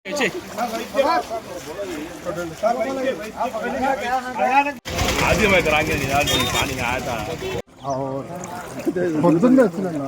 आधी करांगे पानी आया था పొద్దున్నే వచ్చినాను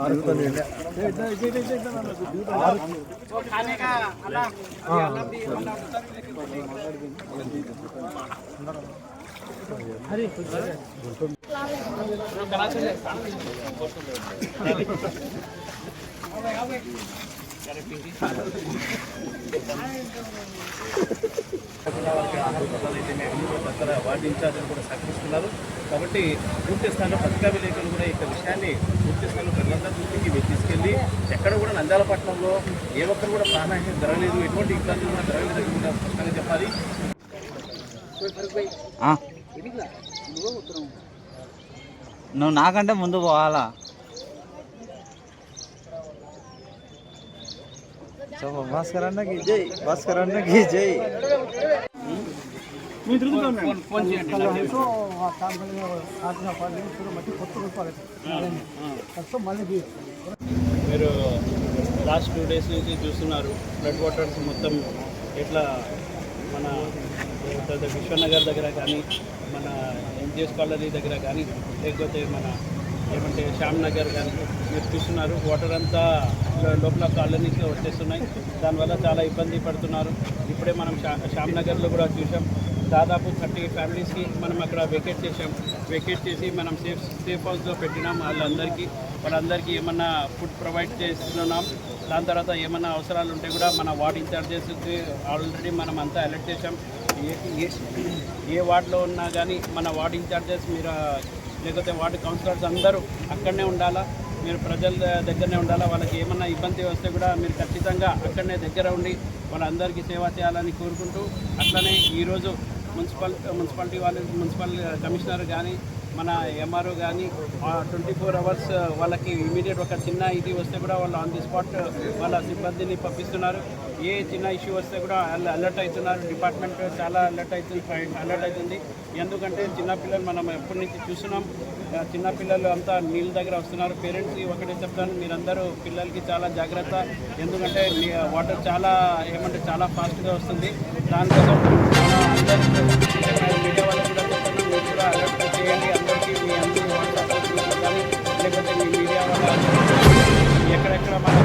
వార్డు ఇన్ఛార్జీలు కూడా సహకరిస్తున్నారు. కాబట్టి పూర్తి స్థాయిలో పత్రికా విలేకరులు కూడా ఈ విషయాన్ని పూర్తి స్థాయిలో ప్రజలందరి దృష్టికి తీసుకెళ్ళి ఎక్కడ కూడా నంద్యాల పట్టణంలో ఏ ఒక్కరు కూడా ప్రాణాయం జరగలేదు, ఎటువంటి ఇబ్బందులు కూడా జరగలేదు కూడా స్పష్టంగా చెప్పాలి. నువ్వు నాకంటే ముందు పోవాలా. భాస్కర్ అన్నకి జై, భాస్కర్ అన్నకి జై. మీరు లాస్ట్ 2 days నుంచి చూస్తున్నారు ఫ్లడ్ వాటర్స్ మొత్తం ఎట్లా మన విశ్వనగర్ దగ్గర కానీ, మన ఎంజిఎస్ కాలనీ దగ్గర కానీ, లేకపోతే మన ఏమంటే శ్యామ్ నగర్ కానీ మీరు చూస్తున్నారు. వాటర్ అంతా లోపల కాలనీకి వచ్చేస్తున్నాయి. దానివల్ల చాలా ఇబ్బంది పడుతున్నారు. ఇప్పుడే మనం శ్యామ్ నగర్లో కూడా చూసాం. దాదాపు 30 ఫ్యామిలీస్కి మనం అక్కడ వెకేట్ చేసి మనం సేఫ్ హౌస్లో పెట్టినాం. వాళ్ళందరికీ ఏమన్నా ఫుడ్ ప్రొవైడ్ చేస్తున్నాం. దాని తర్వాత ఏమన్నా అవసరాలు ఉంటే కూడా మన వార్డ్ ఇన్ఛార్జెస్కి ఆల్రెడీ మనం అంతా అలర్ట్ చేసాం. ఏ వార్డులో ఉన్నా కానీ మన వార్డ్ ఇన్ఛార్జెస్ మీరు లేకపోతే వార్డు కౌన్సిలర్స్ అందరూ అక్కడనే ఉండాలా, మీరు ప్రజల దగ్గరనే ఉండాలా. వాళ్ళకి ఏమన్నా ఇబ్బంది వస్తే కూడా మీరు ఖచ్చితంగా అక్కడనే దగ్గర ఉండి వాళ్ళందరికీ సేవ చేయాలని కోరుకుంటూ, అట్లనే ఈరోజు మున్సిపాలిటీ వాళ్ళు, మున్సిపల్ కమిషనర్ కానీ, మన ఎంఆర్ఓ కానీ 24 hours వాళ్ళకి ఇమీడియట్ ఒక చిన్న ఇది వస్తే కూడా వాళ్ళు ఆన్ ది స్పాట్ వాళ్ళ సిబ్బందిని పంపిస్తున్నారు. ఏ చిన్న ఇష్యూ వస్తే కూడా అలర్ట్ అవుతున్నారు. డిపార్ట్మెంట్ చాలా అలర్ట్ అవుతుంది. ఎందుకంటే చిన్నపిల్లలు మనం ఎప్పటి నుంచి చూస్తున్నాం, చిన్నపిల్లలు అంతా నీళ్ళ దగ్గర వస్తున్నారు. పేరెంట్స్కి ఒకటే చెప్తాను, మీరందరూ పిల్లలకి చాలా జాగ్రత్త. ఎందుకంటే వాటర్ చాలా ఫాస్ట్గా వస్తుంది. దానికోసం అందరూ మీడియా వాళ్ళకి కూడా చెప్తున్నాం, మీరు కూడా అలర్ట్ చేయండి. అందరికీ మీ అందరూ వాట్సాప్ కానీ లేకపోతే మీ మీడియా వాళ్ళ ఎక్కడెక్కడ మన